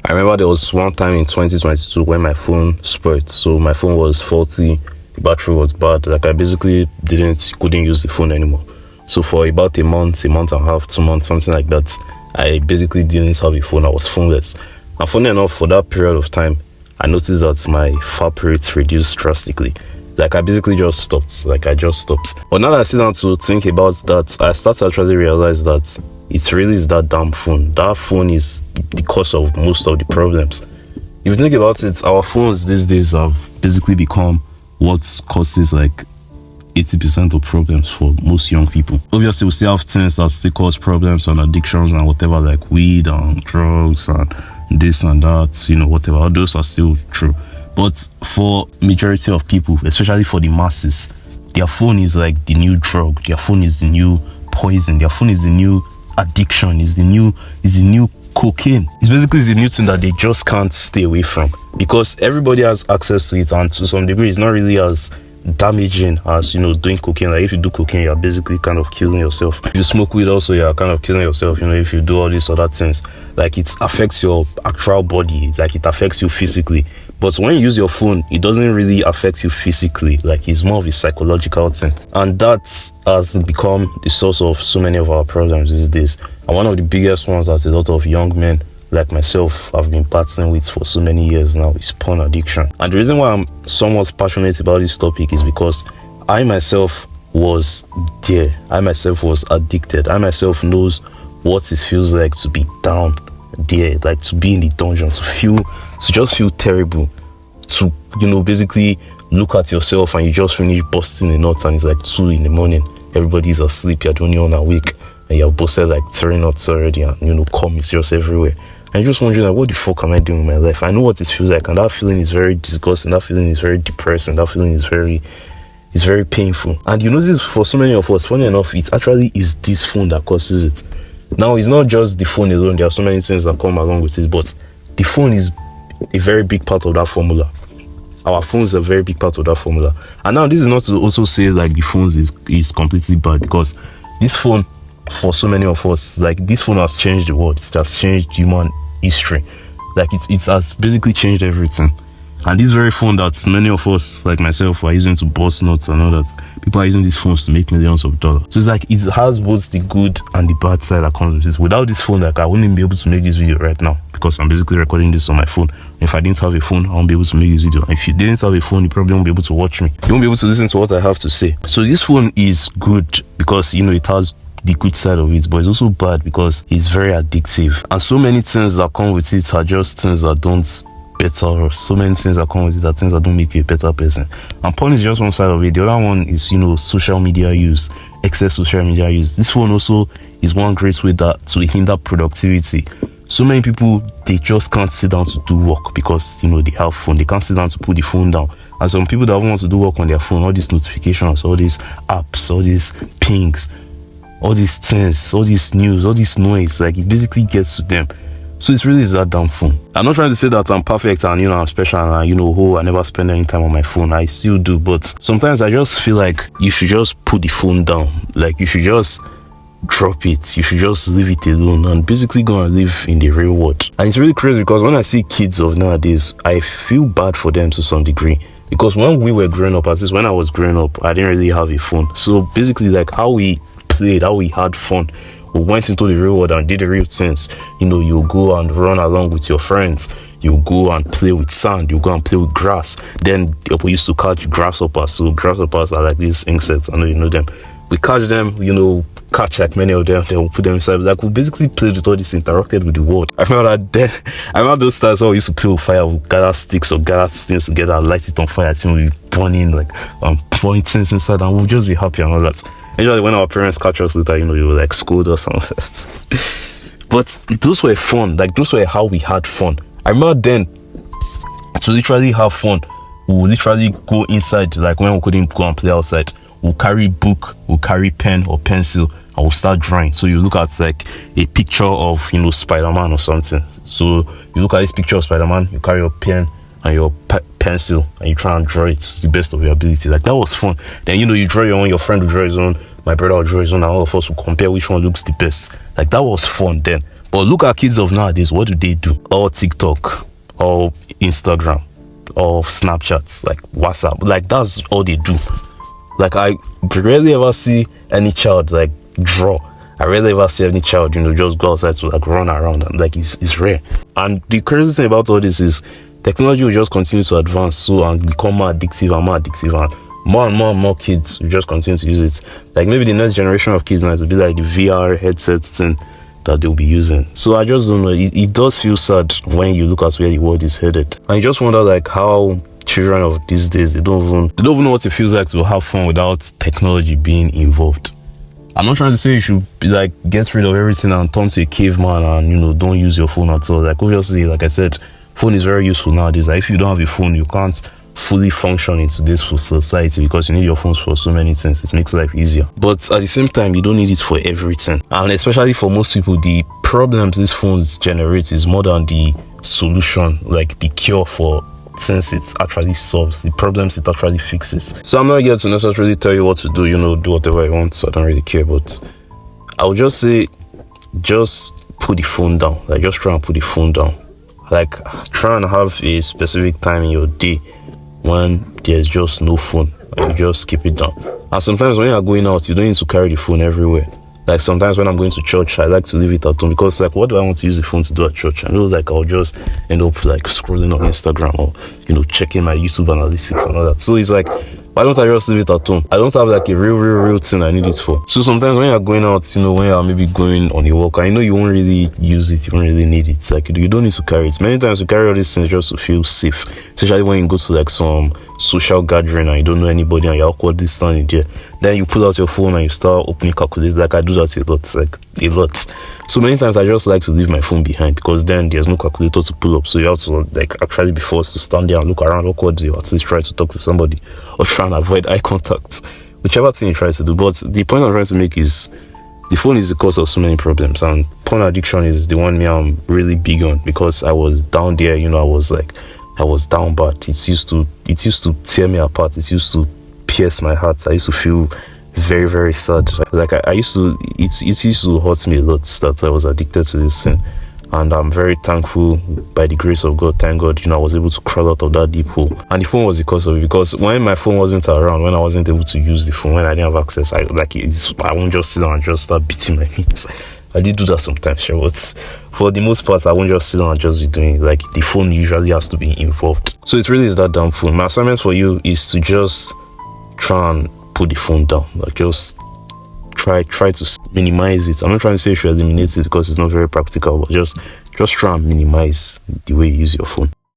I remember there was one time in 2022 when my phone spoiled. So my phone was faulty, the battery was bad. Like I basically couldn't use the phone anymore. So for about a month and a half, 2 months, something like that, I basically didn't have a phone. I was phoneless. And funny enough, for that period of time, I noticed that my FAP rate reduced drastically. Like I basically just stopped. But now that I sit down to think about that, I start to actually realize that it really is that damn phone. That phone is the cause of most of the problems. If you think about it, our phones these days have basically become what causes like 80% of problems for most young people. Obviously, we still have things that still cause problems and addictions and whatever, like weed and drugs and this and that, whatever. All those are still true. But for majority of people, especially for the masses, their phone is like the new drug. Their phone is the new poison. Their phone is the new addiction. Is the new cocaine. It's basically the new thing that they just can't stay away from because everybody has access to it, and to some degree, it's not really as damaging as doing cocaine. Like if you do cocaine, you're basically kind of killing yourself. If you smoke weed, also you're kind of killing yourself. If you do all these other things, like it affects your actual body, like it affects you physically. But when you use your phone, it doesn't really affect you physically. Like it's more of a psychological thing, and that has become the source of so many of our problems these days. And one of the biggest ones that a lot of young men like myself have been battling with for so many years now is porn addiction. And the reason why I'm somewhat passionate about this topic is because I myself was there. I myself was addicted. I myself knows what it feels like to be down there, like to be in the dungeon, to just feel terrible, to basically look at yourself and you just finish busting a nut and it's like 2 a.m. Everybody's asleep, you're the only one awake, and you're busted like 3 nuts already, and cum is just everywhere. And you're just wondering, like, what the fuck am I doing with my life? I know what it feels like, and that feeling is very disgusting. That feeling is very depressing. That feeling is very painful. And this for so many of us, funny enough, it actually is this phone that causes it. Now, it's not just the phone alone. There are so many things that come along with it, but the phone is a very big part of that formula. Our phones are a very big part of that formula. And now, this is not to also say like the phones is completely bad, because this phone, for so many of us, like this phone has changed the world. It has changed human history. Like it has basically changed everything. And this very phone that many of us, like myself, are using to bust nuts and all that, people are using these phones to make millions of dollars. So it's like it has both the good and the bad side that comes with this. Without this phone, like I wouldn't be able to make this video right now because I'm basically recording this on my phone. If I didn't have a phone, I won't be able to make this video. If you didn't have a phone, you probably won't be able to watch me. You won't be able to listen to what I have to say. So this phone is good because it has the good side of it, but it's also bad because it's very addictive. And so many things that come with it are just things that don't better. So many things that come with it are things that don't make you a better person. And porn is just one side of it. The other one is social media use, excess social media use. This phone also is one great way that to hinder productivity. So many people, they just can't sit down to do work because they have phone. They can't sit down to put the phone down. And some people that want to do work on their phone, all these notifications, all these apps, all these pings, all these things, all this news, all this noise, like it basically gets to them. So it's really that damn phone. I'm not trying to say that I'm perfect and I'm special and I never spend any time on my phone. I still do, but sometimes I just feel like you should just put the phone down. Like you should just drop it. You should just leave it alone and basically go and live in the real world. And it's really crazy because when I see kids of nowadays, I feel bad for them to some degree. Because when we were growing up, at least when I was growing up, I didn't really have a phone. So basically like how we played, how we had fun, we went into the real world and did the real things. You go and run along with your friends. You go and play with sand. You go and play with grass. Then we used to catch grasshoppers. So grasshoppers are like these insects. I know you know them. We catch them, catch like many of them. Then we'll put them inside. Like we basically played with all this, interacted with the world. I remember those times where we used to play with fire. We gather sticks or gather things together, light it on fire. I think we'll be burning, like pouring things inside, and we'll just be happy and all that. Usually when our parents catch us later, they will like scold us and all that. But those were fun. Like those were how we had fun. I remember then, to literally have fun, we would literally go inside, like when we couldn't go and play outside. We'll carry book, we'll carry pen or pencil, and we'll start drawing. So you look at like a picture of Spider-Man or something. So you look at this picture of Spider-Man, you carry your pen and your pencil and you try and draw it to the best of your ability. Like that was fun. Then you draw your own, your friend will draw his own, my brother will draw his own, and all of us will compare which one looks the best. Like that was fun then. But look at kids of nowadays, what do? Or TikTok, or Instagram, or Snapchat, like WhatsApp. Like that's all they do. Like I rarely ever see any child like draw. I rarely ever see any child, just go outside to like run around, and like it's rare. And the crazy thing about all this is technology will just continue to advance and become more addictive and more kids will just continue to use it. Like maybe the next generation of kids now will be like the VR headsets thing that they'll be using. So I just don't know. It does feel sad when you look at where the world is headed. And you just wonder like how children of these days, they don't even know what it feels like to have fun without technology being involved. I'm not trying to say you should be like get rid of everything and turn to a caveman and don't use your phone at all. Like obviously, like I said, phone is very useful nowadays. Like if you don't have a phone, you can't fully function in today's society because you need your phones for so many things. It makes life easier. But at the same time, you don't need it for everything. And especially for most people, the problems these phones generate is more than the solution, like the cure for since it actually solves the problems it actually fixes. So I'm not here to necessarily tell you what to do, do whatever you want, so I don't really care. But I would just say, just put the phone down. Like just try and put the phone down. Like try and have a specific time in your day when there's just no phone. Like you just keep it down. And sometimes when you're going out, you don't need to carry the phone everywhere. Like sometimes when I'm going to church, I like to leave it at home because like what do I want to use the phone to do at church? I know like I'll just end up like scrolling on Instagram or checking my YouTube analytics and all that. So it's like, why don't I just leave it at home? I don't have like a real thing I need it for. So sometimes when you're going out, when you're maybe going on a walk, I know you won't really use it, you won't really need it. Like you don't need to carry it. Many times you carry all these things just to feel safe, especially when you go to like some social gathering and you don't know anybody and you're awkwardly standing there. Then you pull out your phone and you start opening calculators. Like I do that a lot. So many times I just like to leave my phone behind because then there's no calculator to pull up. So you have to like actually be forced to stand there and look around awkwardly or at least try to talk to somebody or try and avoid eye contact. Whichever thing you try to do. But the point I'm trying to make is the phone is the cause of so many problems, and porn addiction is the one I'm really big on because I was down there, I was down bad. It used to tear me apart. It used to pierce my heart. I used to feel very, very sad. Like it used to hurt me a lot that I was addicted to this thing. And I'm very thankful by the grace of God. Thank God, I was able to crawl out of that deep hole. And the phone was the cause of it because when my phone wasn't around, when I wasn't able to use the phone, when I didn't have access, I won't just sit down and just start beating my meat. I did do that sometimes, sure, but for the most part, I won't just sit down and just be doing it. Like the phone usually has to be involved. So it really is that damn phone. My assignment for you is to just try and put the phone down. Like just try to minimize it. I'm not trying to say you should eliminate it because it's not very practical, but just try and minimize the way you use your phone.